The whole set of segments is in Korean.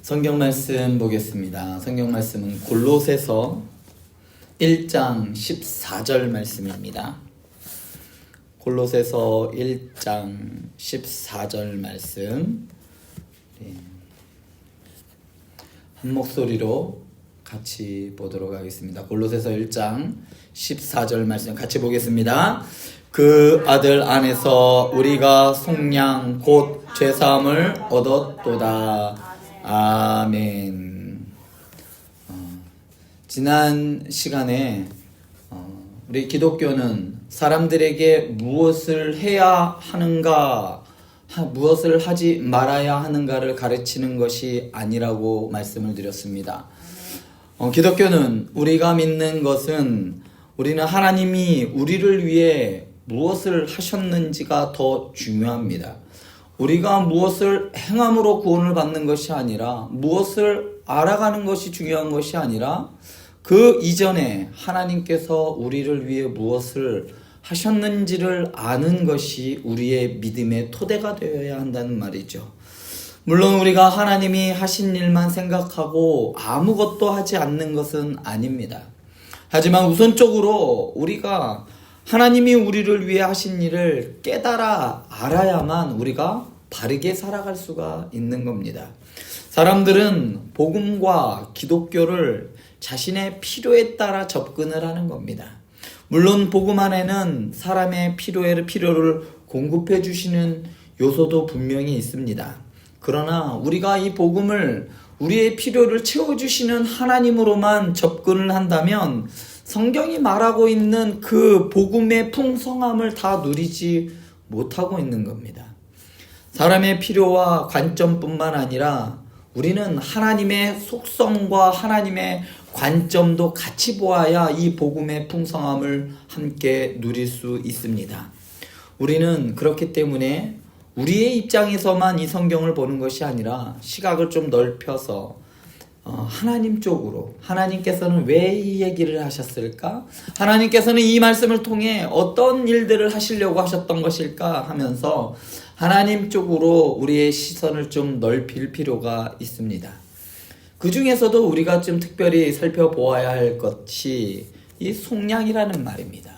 성경 말씀 보겠습니다. 성경 말씀은 골로새서 1장 14절 말씀입니다. 골로새서 1장 14절 말씀 한 목소리로 같이 보도록 하겠습니다. 골로새서 1장 14절 말씀 같이 보겠습니다. 그 아들 안에서 우리가 속량 곧 죄사함을 얻었도다. 아멘. 지난 시간에 우리 기독교는 사람들에게 무엇을 해야 하는가, 무엇을 하지 말아야 하는가를 가르치는 것이 아니라고 말씀을 드렸습니다. 기독교는 우리가 믿는 것은 우리는 하나님이 우리를 위해 무엇을 하셨는지가 더 중요합니다. 우리가 무엇을 행함으로 구원을 받는 것이 아니라, 무엇을 알아가는 것이 중요한 것이 아니라, 그 이전에 하나님께서 우리를 위해 무엇을 하셨는지를 아는 것이 우리의 믿음의 토대가 되어야 한다는 말이죠. 물론 우리가 하나님이 하신 일만 생각하고 아무것도 하지 않는 것은 아닙니다. 하지만 우선적으로 우리가 하나님이 우리를 위해 하신 일을 깨달아 알아야만 우리가 바르게 살아갈 수가 있는 겁니다. 사람들은 복음과 기독교를 자신의 필요에 따라 접근을 하는 겁니다. 물론 복음 안에는 사람의 필요를 공급해 주시는 요소도 분명히 있습니다. 그러나 우리가 이 복음을 우리의 필요를 채워주시는 하나님으로만 접근을 한다면 성경이 말하고 있는 그 복음의 풍성함을 다 누리지 못하고 있는 겁니다. 사람의 필요와 관점뿐만 아니라 우리는 하나님의 속성과 하나님의 관점도 같이 보아야 이 복음의 풍성함을 함께 누릴 수 있습니다. 우리는 그렇기 때문에 우리의 입장에서만 이 성경을 보는 것이 아니라 시각을 좀 넓혀서 하나님 쪽으로, 하나님께서는 왜 이 얘기를 하셨을까? 하나님께서는 이 말씀을 통해 어떤 일들을 하시려고 하셨던 것일까? 하면서 하나님 쪽으로 우리의 시선을 좀 넓힐 필요가 있습니다. 그 중에서도 우리가 좀 특별히 살펴보아야 할 것이 이 속량이라는 말입니다.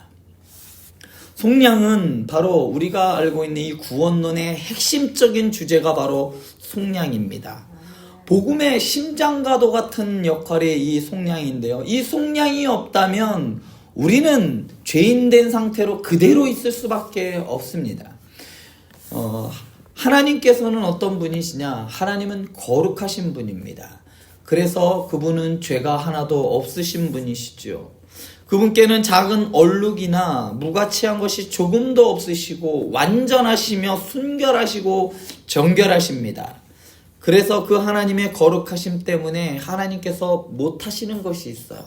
속량은 바로 우리가 알고 있는 이 구원론의 핵심적인 주제가 바로 속량입니다. 복음의 심장과도 같은 역할이 이 속량인데요. 이 속량이 없다면 우리는 죄인된 상태로 그대로 있을 수밖에 없습니다. 하나님께서는 어떤 분이시냐? 하나님은 거룩하신 분입니다. 그래서 그분은 죄가 하나도 없으신 분이시죠. 그분께는 작은 얼룩이나 무가치한 것이 조금도 없으시고 완전하시며 순결하시고 정결하십니다. 그래서 그 하나님의 거룩하심 때문에 하나님께서 못하시는 것이 있어요.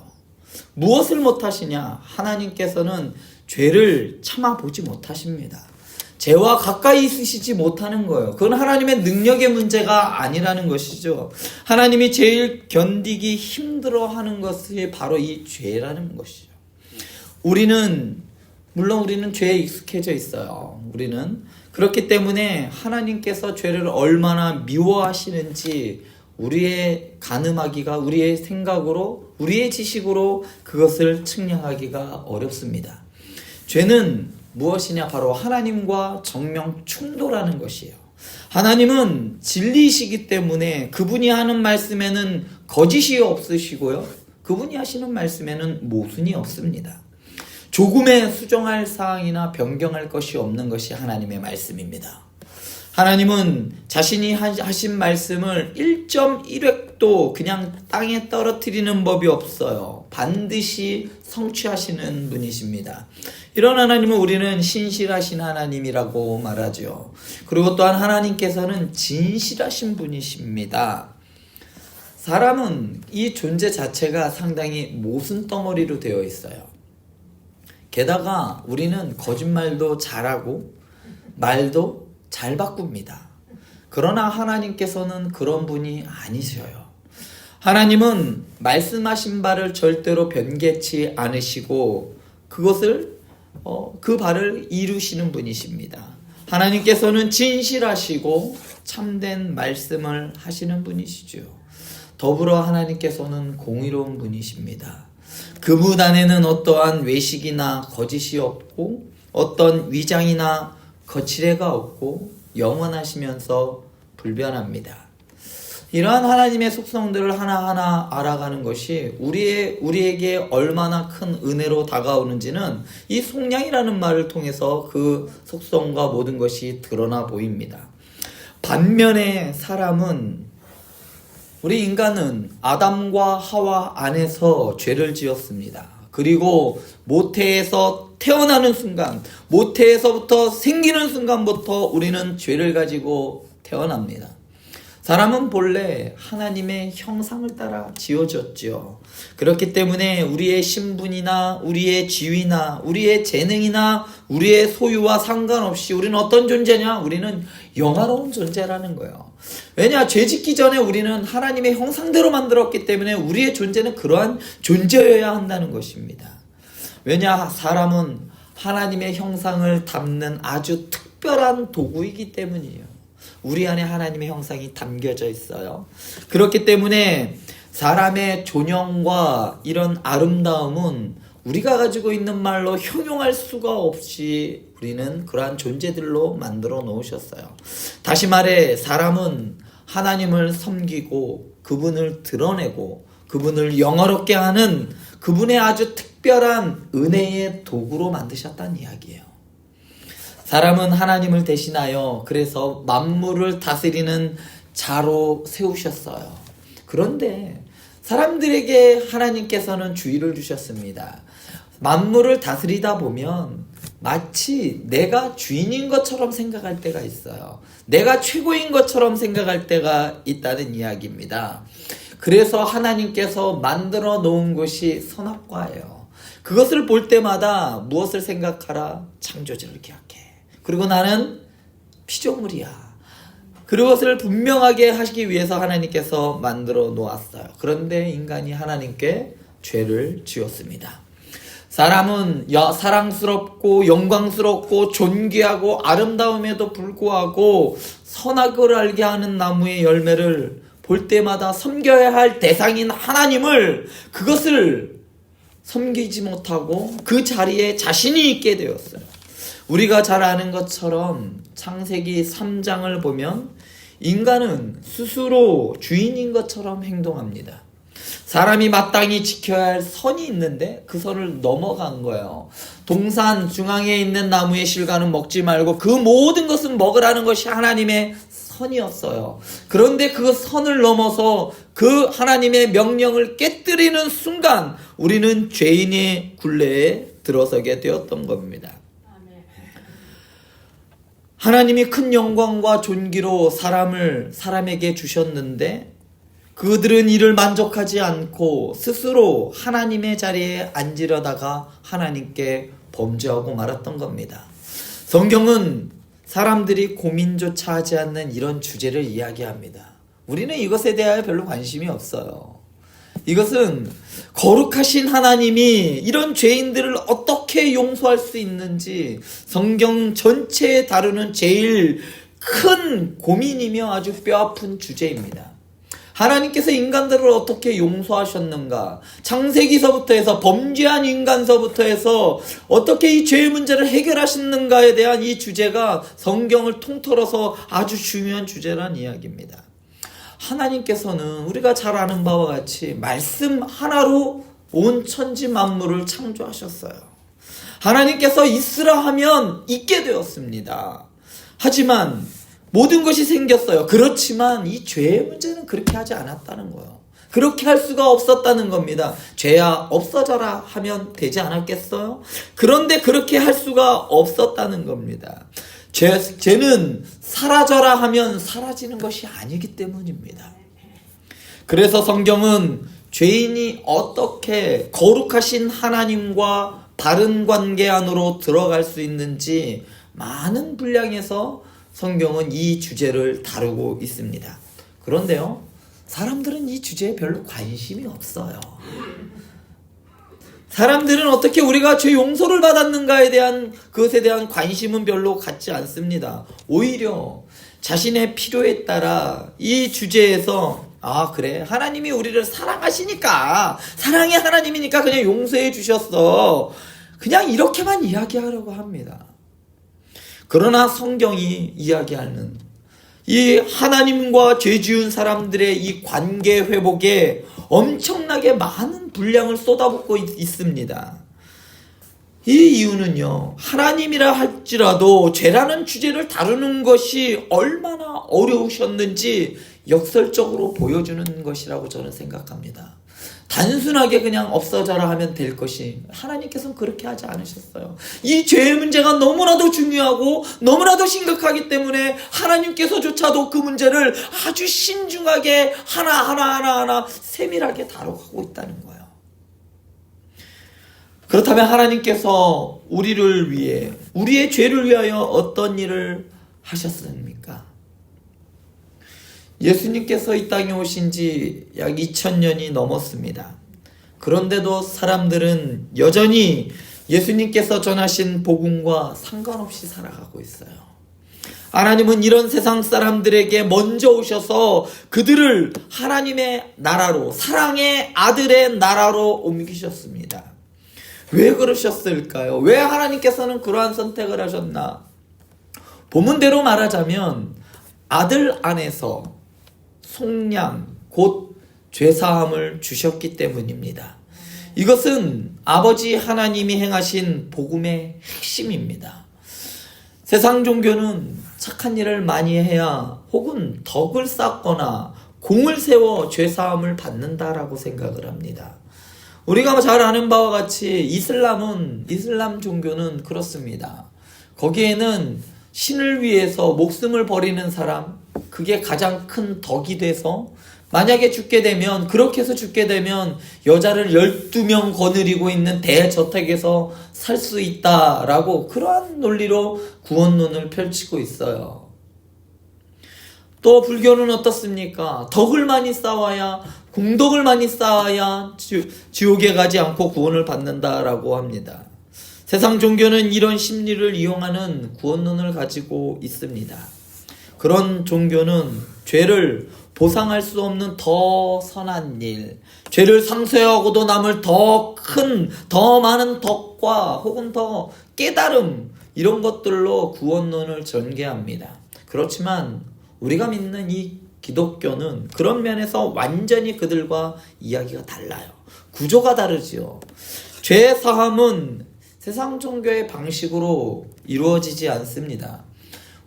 무엇을 못하시냐? 하나님께서는 죄를 참아보지 못하십니다. 죄와 가까이 있으시지 못하는 거예요. 그건 하나님의 능력의 문제가 아니라는 것이죠. 하나님이 제일 견디기 힘들어하는 것이 바로 이 죄라는 것이죠. 물론 우리는 죄에 익숙해져 있어요. 우리는 그렇기 때문에 하나님께서 죄를 얼마나 미워하시는지 우리의 가늠하기가, 우리의 생각으로, 우리의 지식으로 그것을 측량하기가 어렵습니다. 죄는 무엇이냐? 바로 하나님과 정면 충돌하는 것이에요. 하나님은 진리이시기 때문에 그분이 하는 말씀에는 거짓이 없으시고요, 그분이 하시는 말씀에는 모순이 없습니다. 조금의 수정할 사항이나 변경할 것이 없는 것이 하나님의 말씀입니다. 하나님은 자신이 하신 말씀을 1.1획도 그냥 땅에 떨어뜨리는 법이 없어요. 반드시 성취하시는 분이십니다. 이런 하나님은 우리는 신실하신 하나님이라고 말하죠. 그리고 또한 하나님께서는 진실하신 분이십니다. 사람은 이 존재 자체가 상당히 모순덩어리로 되어 있어요. 게다가 우리는 거짓말도 잘하고 말도 잘 바꿉니다. 그러나 하나님께서는 그런 분이 아니셔요. 하나님은 말씀하신 바를 절대로 변개치 않으시고 그것을 그 바를 이루시는 분이십니다. 하나님께서는 진실하시고 참된 말씀을 하시는 분이시죠. 더불어 하나님께서는 공의로운 분이십니다. 그분 안에는 어떠한 외식이나 거짓이 없고 어떤 위장이나 거칠애가 없고 영원하시면서 불변합니다. 이러한 하나님의 속성들을 하나하나 알아가는 것이 우리에게 얼마나 큰 은혜로 다가오는지는 이 속량이라는 말을 통해서 그 속성과 모든 것이 드러나 보입니다. 반면에 우리 인간은 아담과 하와 안에서 죄를 지었습니다. 그리고 모태에서 태어나는 순간, 모태에서부터 생기는 순간부터 우리는 죄를 가지고 태어납니다. 사람은 본래 하나님의 형상을 따라 지어졌죠. 그렇기 때문에 우리의 신분이나 우리의 지위나 우리의 재능이나 우리의 소유와 상관없이 우리는 어떤 존재냐? 우리는 영화로운 존재라는 거예요. 왜냐? 죄 짓기 전에 우리는 하나님의 형상대로 만들었기 때문에 우리의 존재는 그러한 존재여야 한다는 것입니다. 왜냐? 사람은 하나님의 형상을 담는 아주 특별한 도구이기 때문이에요. 우리 안에 하나님의 형상이 담겨져 있어요. 그렇기 때문에 사람의 존영과 이런 아름다움은 우리가 가지고 있는 말로 형용할 수가 없이 우리는 그러한 존재들로 만들어 놓으셨어요. 다시 말해 사람은 하나님을 섬기고 그분을 드러내고 그분을 영화롭게 하는 그분의 아주 특별한 은혜의 도구로 만드셨다는 이야기예요. 사람은 하나님을 대신하여 그래서 만물을 다스리는 자로 세우셨어요. 그런데 사람들에게 하나님께서는 주의를 주셨습니다. 만물을 다스리다 보면 마치 내가 주인인 것처럼 생각할 때가 있어요. 내가 최고인 것처럼 생각할 때가 있다는 이야기입니다. 그래서 하나님께서 만들어 놓은 것이 선악과예요. 그것을 볼 때마다 무엇을 생각하라? 창조주를 기억해. 그리고 나는 피조물이야. 그것을 분명하게 하시기 위해서 하나님께서 만들어 놓았어요. 그런데 인간이 하나님께 죄를 지었습니다. 사람은 사랑스럽고 영광스럽고 존귀하고 아름다움에도 불구하고 선악을 알게 하는 나무의 열매를 볼 때마다 섬겨야 할 대상인 하나님을 그것을 섬기지 못하고 그 자리에 자신이 있게 되었어요. 우리가 잘 아는 것처럼 창세기 3장을 보면 인간은 스스로 주인인 것처럼 행동합니다. 사람이 마땅히 지켜야 할 선이 있는데 그 선을 넘어간 거예요. 동산 중앙에 있는 나무의 실과는 먹지 말고 그 모든 것은 먹으라는 것이 하나님의 선이었어요. 그런데 그 선을 넘어서 그 하나님의 명령을 깨뜨리는 순간 우리는 죄인의 굴레에 들어서게 되었던 겁니다. 하나님이 큰 영광과 존귀로 사람에게 주셨는데 그들은 이를 만족하지 않고 스스로 하나님의 자리에 앉으려다가 하나님께 범죄하고 말았던 겁니다. 성경은 사람들이 고민조차 하지 않는 이런 주제를 이야기합니다. 우리는 이것에 대하여 별로 관심이 없어요. 이것은 거룩하신 하나님이 이런 죄인들을 어떻게 용서할 수 있는지 성경 전체에 다루는 제일 큰 고민이며 아주 뼈아픈 주제입니다. 하나님께서 인간들을 어떻게 용서하셨는가? 창세기서부터 해서 범죄한 인간서부터 해서 어떻게 이 죄의 문제를 해결하셨는가에 대한 이 주제가 성경을 통틀어서 아주 중요한 주제란 이야기입니다. 하나님께서는 우리가 잘 아는 바와 같이 말씀 하나로 온 천지 만물을 창조하셨어요. 하나님께서 있으라 하면 있게 되었습니다. 하지만 모든 것이 생겼어요. 그렇지만 이 죄의 문제는 그렇게 하지 않았다는 거예요. 그렇게 할 수가 없었다는 겁니다. 죄야 없어져라 하면 되지 않았겠어요? 그런데 그렇게 할 수가 없었다는 겁니다. 죄는 사라져라 하면 사라지는 것이 아니기 때문입니다. 그래서 성경은 죄인이 어떻게 거룩하신 하나님과 바른 관계 안으로 들어갈 수 있는지 많은 분량에서 성경은 이 주제를 다루고 있습니다. 그런데요, 사람들은 이 주제에 별로 관심이 없어요. 사람들은 어떻게 우리가 죄 용서를 받았는가에 대한 그것에 대한 관심은 별로 갖지 않습니다. 오히려 자신의 필요에 따라 이 주제에서 그래, 하나님이 우리를 사랑하시니까, 사랑의 하나님이니까 그냥 용서해 주셨어, 그냥 이렇게만 이야기하려고 합니다. 그러나 성경이 이야기하는 이 하나님과 죄 지은 사람들의 이 관계 회복에 엄청나게 많은 분량을 쏟아붓고 있습니다. 이 이유는요, 하나님이라 할지라도 죄라는 주제를 다루는 것이 얼마나 어려우셨는지 역설적으로 보여주는 것이라고 저는 생각합니다. 단순하게 그냥 없어져라 하면 될 것이, 하나님께서는 그렇게 하지 않으셨어요. 이 죄의 문제가 너무나도 중요하고 너무나도 심각하기 때문에 하나님께서조차도 그 문제를 아주 신중하게 하나하나 세밀하게 다뤄가고 있다는 거예요. 그렇다면 하나님께서 우리를 위해, 우리의 죄를 위하여 어떤 일을 하셨습니까? 예수님께서 이 땅에 오신 지 약 2000년이 넘었습니다. 그런데도 사람들은 여전히 예수님께서 전하신 복음과 상관없이 살아가고 있어요. 하나님은 이런 세상 사람들에게 먼저 오셔서 그들을 하나님의 나라로, 사랑의 아들의 나라로 옮기셨습니다. 왜 그러셨을까요? 왜 하나님께서는 그러한 선택을 하셨나? 본문대로 말하자면 아들 안에서 속량, 곧 죄사함을 주셨기 때문입니다. 이것은 아버지 하나님이 행하신 복음의 핵심입니다. 세상 종교는 착한 일을 많이 해야 혹은 덕을 쌓거나 공을 세워 죄사함을 받는다라고 생각을 합니다. 우리가 잘 아는 바와 같이 이슬람 종교는 그렇습니다. 거기에는 신을 위해서 목숨을 버리는 사람, 그게 가장 큰 덕이 돼서 만약에 죽게 되면, 그렇게 해서 죽게 되면 여자를 12명 거느리고 있는 대저택에서 살 수 있다라고, 그러한 논리로 구원론을 펼치고 있어요. 또 불교는 어떻습니까? 덕을 많이 쌓아야, 공덕을 많이 쌓아야 지옥에 가지 않고 구원을 받는다라고 합니다. 세상 종교는 이런 심리를 이용하는 구원론을 가지고 있습니다. 그런 종교는 죄를 보상할 수 없는 더 선한 일, 죄를 상쇄하고도 남을 더 많은 덕과 혹은 더 깨달음, 이런 것들로 구원론을 전개합니다. 그렇지만 우리가 믿는 이 기독교는 그런 면에서 완전히 그들과 이야기가 달라요. 구조가 다르지요. 죄 사함은 세상 종교의 방식으로 이루어지지 않습니다.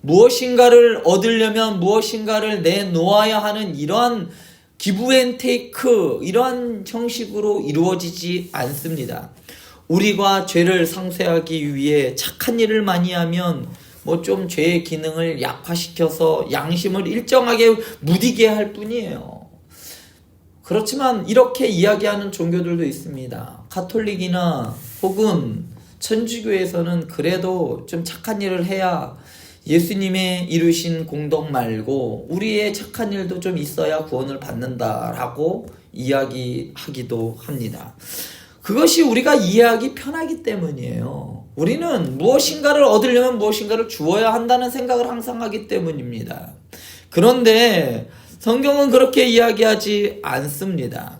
무엇인가를 얻으려면 무엇인가를 내놓아야 하는 이러한 기브 앤 테이크, 이러한 형식으로 이루어지지 않습니다. 우리가 죄를 상쇄하기 위해 착한 일을 많이 하면 좀 죄의 기능을 약화시켜서 양심을 일정하게 무디게 할 뿐이에요. 그렇지만 이렇게 이야기하는 종교들도 있습니다. 가톨릭이나 혹은 천주교에서는 그래도 좀 착한 일을 해야, 예수님의 이루신 공덕 말고 우리의 착한 일도 좀 있어야 구원을 받는다라고 이야기하기도 합니다. 그것이 우리가 이해하기 편하기 때문이에요. 우리는 무엇인가를 얻으려면 무엇인가를 주어야 한다는 생각을 항상 하기 때문입니다. 그런데 성경은 그렇게 이야기하지 않습니다.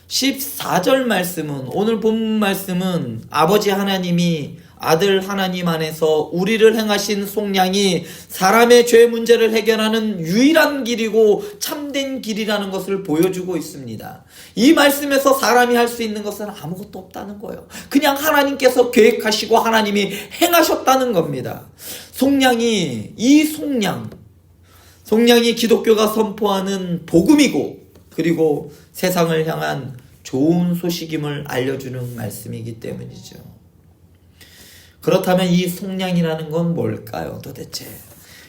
14절 말씀은, 오늘 본문 말씀은 아버지 하나님이 아들 하나님 안에서 우리를 행하신 속량이 사람의 죄 문제를 해결하는 유일한 길이고 참된 길이라는 것을 보여주고 있습니다. 이 말씀에서 사람이 할 수 있는 것은 아무것도 없다는 거예요. 그냥 하나님께서 계획하시고 하나님이 행하셨다는 겁니다. 속량이 기독교가 선포하는 복음이고, 그리고 세상을 향한 좋은 소식임을 알려주는 말씀이기 때문이죠. 그렇다면 이 속량이라는 건 뭘까요, 도대체?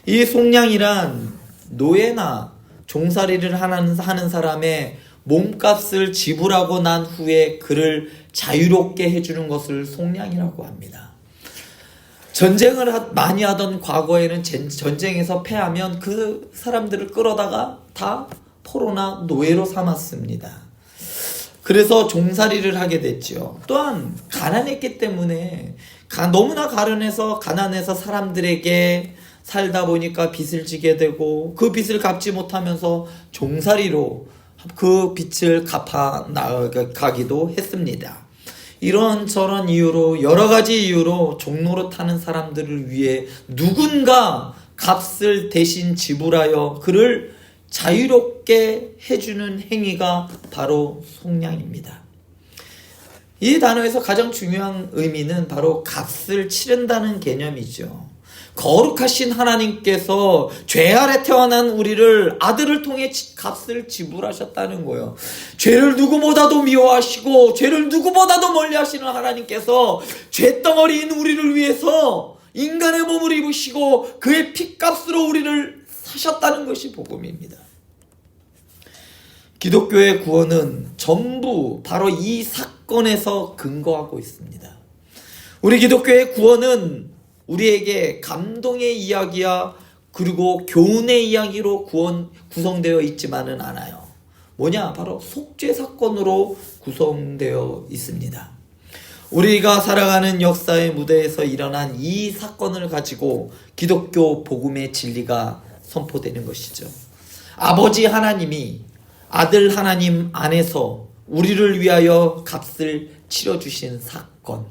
이 속량이란 노예나 종살이를 하는 사람의 몸값을 지불하고 난 후에 그를 자유롭게 해주는 것을 속량이라고 합니다. 전쟁을 많이 하던 과거에는 전쟁에서 패하면 그 사람들을 끌어다가 다 포로나 노예로 삼았습니다. 그래서 종살이를 하게 됐지요. 또한 가난했기 때문에 너무나 가난해서 사람들에게 살다 보니까 빚을 지게 되고 그 빚을 갚지 못하면서 종살이로 그 빚을 갚아 나가기도 했습니다. 이런저런 이유로 여러 가지 이유로 종로로 타는 사람들을 위해 누군가 값을 대신 지불하여 그를 자유롭게 해주는 행위가 바로 속량입니다. 이 단어에서 가장 중요한 의미는 바로 값을 치른다는 개념이죠. 거룩하신 하나님께서 죄 아래 태어난 우리를 아들을 통해 값을 지불하셨다는 거예요. 죄를 누구보다도 미워하시고 죄를 누구보다도 멀리하시는 하나님께서 죄덩어리인 우리를 위해서 인간의 몸을 입으시고 그의 피값으로 우리를 사셨다는 것이 복음입니다. 기독교의 구원은 전부 바로 이 사건에서 근거하고 있습니다. 우리 기독교의 구원은 우리에게 감동의 이야기야 그리고 교훈의 이야기로 구성되어 있지만은 않아요. 뭐냐? 바로 속죄 사건으로 구성되어 있습니다. 우리가 살아가는 역사의 무대에서 일어난 이 사건을 가지고 기독교 복음의 진리가 선포되는 것이죠. 아버지 하나님이 아들 하나님 안에서 우리를 위하여 값을 치러주신 사건,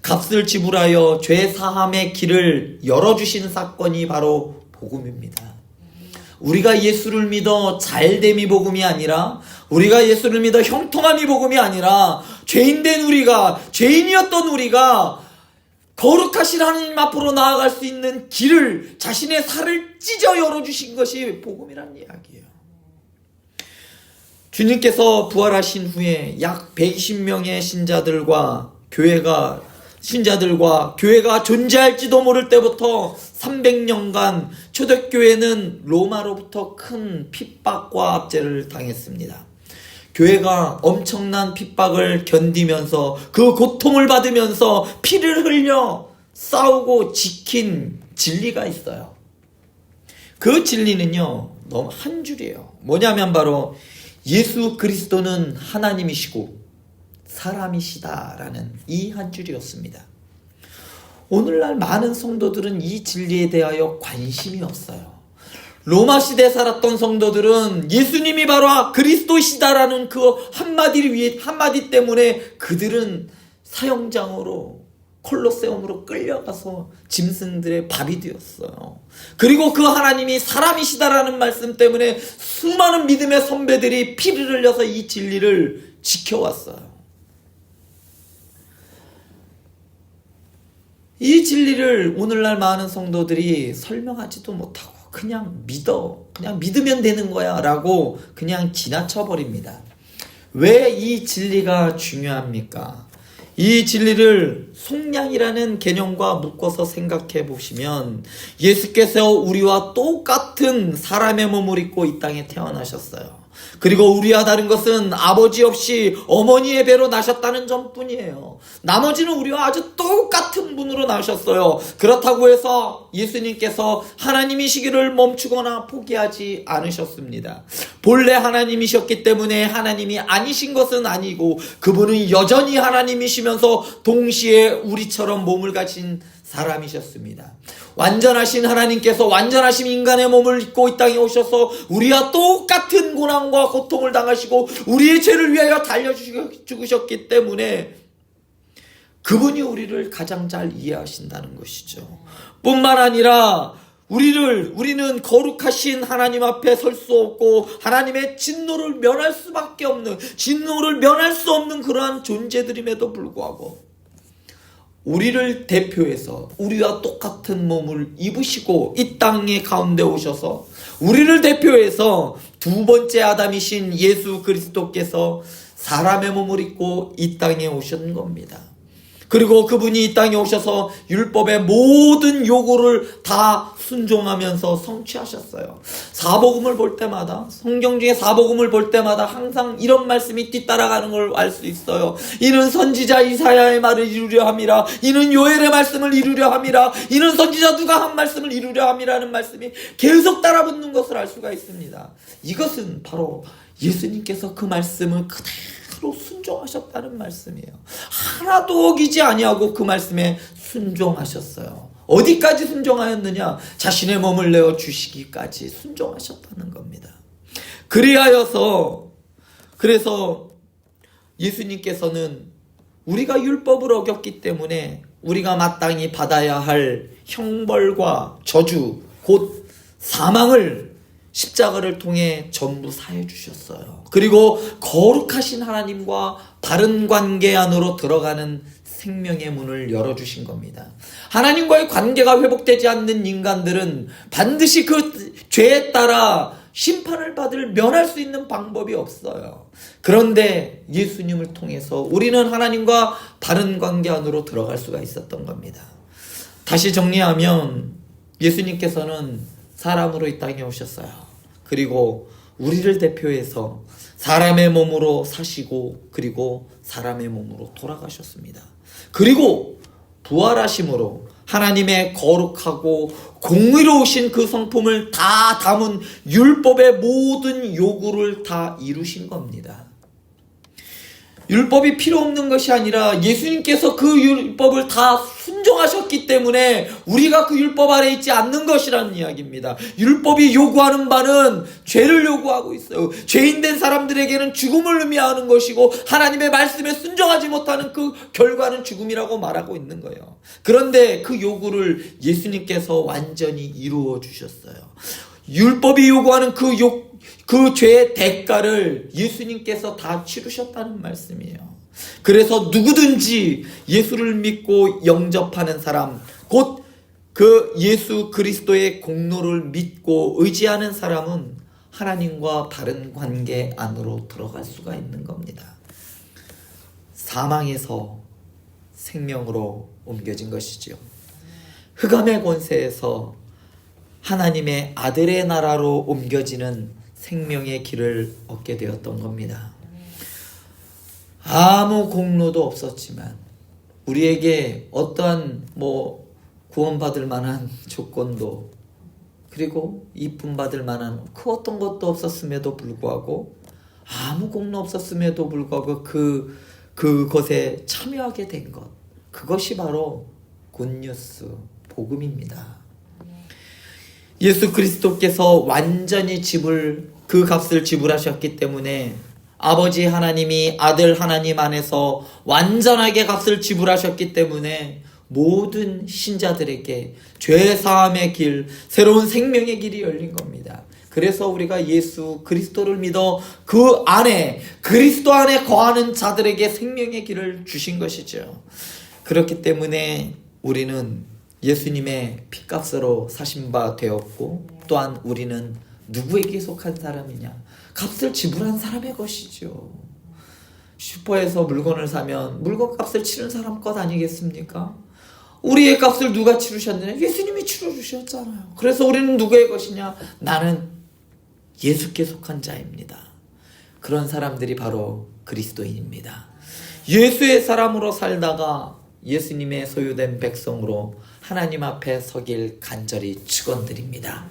값을 지불하여 죄 사함의 길을 열어주신 사건이 바로 복음입니다. 우리가 예수를 믿어 잘됨이 복음이 아니라, 우리가 예수를 믿어 형통함이 복음이 아니라, 죄인이었던 우리가 거룩하신 하나님 앞으로 나아갈 수 있는 길을, 자신의 살을 찢어 열어주신 것이 복음이라는 이야기예요. 주님께서 부활하신 후에 약 120명의 신자들과 교회가 존재할지도 모를 때부터 300년간 초대교회는 로마로부터 큰 핍박과 압제를 당했습니다. 교회가 엄청난 핍박을 견디면서 그 고통을 받으면서 피를 흘려 싸우고 지킨 진리가 있어요. 그 진리는요, 너무 한 줄이에요. 뭐냐면 바로 예수 그리스도는 하나님이시고 사람이시다라는 이 한 줄이었습니다. 오늘날 많은 성도들은 이 진리에 대하여 관심이 없어요. 로마 시대에 살았던 성도들은 예수님이 바로 그리스도시다라는 그 한마디 때문에 그들은 사형장으로 콜로세움으로 끌려가서 짐승들의 밥이 되었어요. 그리고 그 하나님이 사람이시다라는 말씀 때문에 수많은 믿음의 선배들이 피를 흘려서 이 진리를 지켜왔어요. 이 진리를 오늘날 많은 성도들이 설명하지도 못하고 그냥 믿으면 되는 거야 라고 그냥 지나쳐버립니다. 왜 이 진리가 중요합니까? 이 진리를 속량이라는 개념과 묶어서 생각해 보시면 예수께서 우리와 똑같은 사람의 몸을 입고 이 땅에 태어나셨어요. 그리고 우리와 다른 것은 아버지 없이 어머니의 배로 나셨다는 점뿐이에요. 나머지는 우리와 아주 똑같은 분으로 나셨어요. 그렇다고 해서 예수님께서 하나님이시기를 멈추거나 포기하지 않으셨습니다. 본래 하나님이셨기 때문에 하나님이 아니신 것은 아니고 그분은 여전히 하나님이시면서 동시에 우리처럼 몸을 가진 사람이셨습니다. 완전하신 하나님께서 완전하신 인간의 몸을 입고 이 땅에 오셔서 우리와 똑같은 고난과 고통을 당하시고 우리의 죄를 위하여 달려 죽으셨기 때문에 그분이 우리를 가장 잘 이해하신다는 것이죠. 뿐만 아니라 우리는 거룩하신 하나님 앞에 설 수 없고 하나님의 진노를 면할 수 없는 그러한 존재들임에도 불구하고 우리를 대표해서 우리와 똑같은 몸을 입으시고 이 땅의 가운데 오셔서 우리를 대표해서 두 번째 아담이신 예수 그리스도께서 사람의 몸을 입고 이 땅에 오신 겁니다. 그리고 그분이 이 땅에 오셔서 율법의 모든 요구를 다 순종하면서 성취하셨어요. 사복음을 볼 때마다, 성경 중에 사복음을 볼 때마다 항상 이런 말씀이 뒤따라가는 걸 알 수 있어요. 이는 선지자 이사야의 말을 이루려 함이라. 이는 요엘의 말씀을 이루려 함이라. 이는 선지자 누가 한 말씀을 이루려 함이라는 말씀이 계속 따라붙는 것을 알 수가 있습니다. 이것은 바로 예수님께서 그 말씀을 그대로 순종하셨다는 말씀이에요. 하나도 어기지 아니하고 그 말씀에 순종하셨어요. 어디까지 순종하였느냐? 자신의 몸을 내어 주시기까지 순종하셨다는 겁니다. 그래서 예수님께서는 우리가 율법을 어겼기 때문에 우리가 마땅히 받아야 할 형벌과 저주, 곧 사망을 십자가를 통해 전부 사해 주셨어요. 그리고 거룩하신 하나님과 바른 관계 안으로 들어가는 생명의 문을 열어주신 겁니다. 하나님과의 관계가 회복되지 않는 인간들은 반드시 그 죄에 따라 심판을 면할 수 있는 방법이 없어요. 그런데 예수님을 통해서 우리는 하나님과 바른 관계 안으로 들어갈 수가 있었던 겁니다. 다시 정리하면 예수님께서는 사람으로 이 땅에 오셨어요. 그리고 우리를 대표해서 사람의 몸으로 사시고 그리고 사람의 몸으로 돌아가셨습니다. 그리고 부활하심으로 하나님의 거룩하고 공의로우신 그 성품을 다 담은 율법의 모든 요구를 다 이루신 겁니다. 율법이 필요 없는 것이 아니라 예수님께서 그 율법을 다 순종하셨기 때문에 우리가 그 율법 아래 있지 않는 것이라는 이야기입니다. 율법이 요구하는 바는 죄를 요구하고 있어요. 죄인된 사람들에게는 죽음을 의미하는 것이고 하나님의 말씀에 순종하지 못하는 그 결과는 죽음이라고 말하고 있는 거예요. 그런데 그 요구를 예수님께서 완전히 이루어 주셨어요. 율법이 요구하는 그 죄의 대가를 예수님께서 다 치르셨다는 말씀이에요. 그래서 누구든지 예수를 믿고 영접하는 사람, 곧 그 예수 그리스도의 공로를 믿고 의지하는 사람은 하나님과 바른 관계 안으로 들어갈 수가 있는 겁니다. 사망에서 생명으로 옮겨진 것이지요. 흑암의 권세에서 하나님의 아들의 나라로 옮겨지는 생명의 길을 얻게 되었던 겁니다. 아무 공로도 없었지만 우리에게 어떠한 구원받을 만한 조건도 그리고 이쁨 받을 만한 그 어떤 것도 없었음에도 불구하고 아무 공로 없었음에도 불구하고 그것에 참여하게 된 것, 그것이 바로 굿뉴스 복음입니다. 예수 그리스도께서 완전히 그 값을 지불하셨기 때문에 아버지 하나님이 아들 하나님 안에서 완전하게 값을 지불하셨기 때문에 모든 신자들에게 죄사함의 길, 새로운 생명의 길이 열린 겁니다. 그래서 우리가 예수 그리스도를 믿어 그 안에, 그리스도 안에 거하는 자들에게 생명의 길을 주신 것이죠. 그렇기 때문에 우리는 예수님의 피값으로 사신 바 되었고, 또한 우리는 누구에게 속한 사람이냐? 값을 지불한 사람의 것이죠. 슈퍼에서 물건을 사면 물건 값을 치른 사람 것 아니겠습니까? 우리의 값을 누가 치르셨느냐? 예수님이 치러주셨잖아요. 그래서 우리는 누구의 것이냐? 나는 예수께 속한 자입니다. 그런 사람들이 바로 그리스도인입니다. 예수의 사람으로 살다가 예수님의 소유된 백성으로 하나님 앞에 서길 간절히 축원드립니다.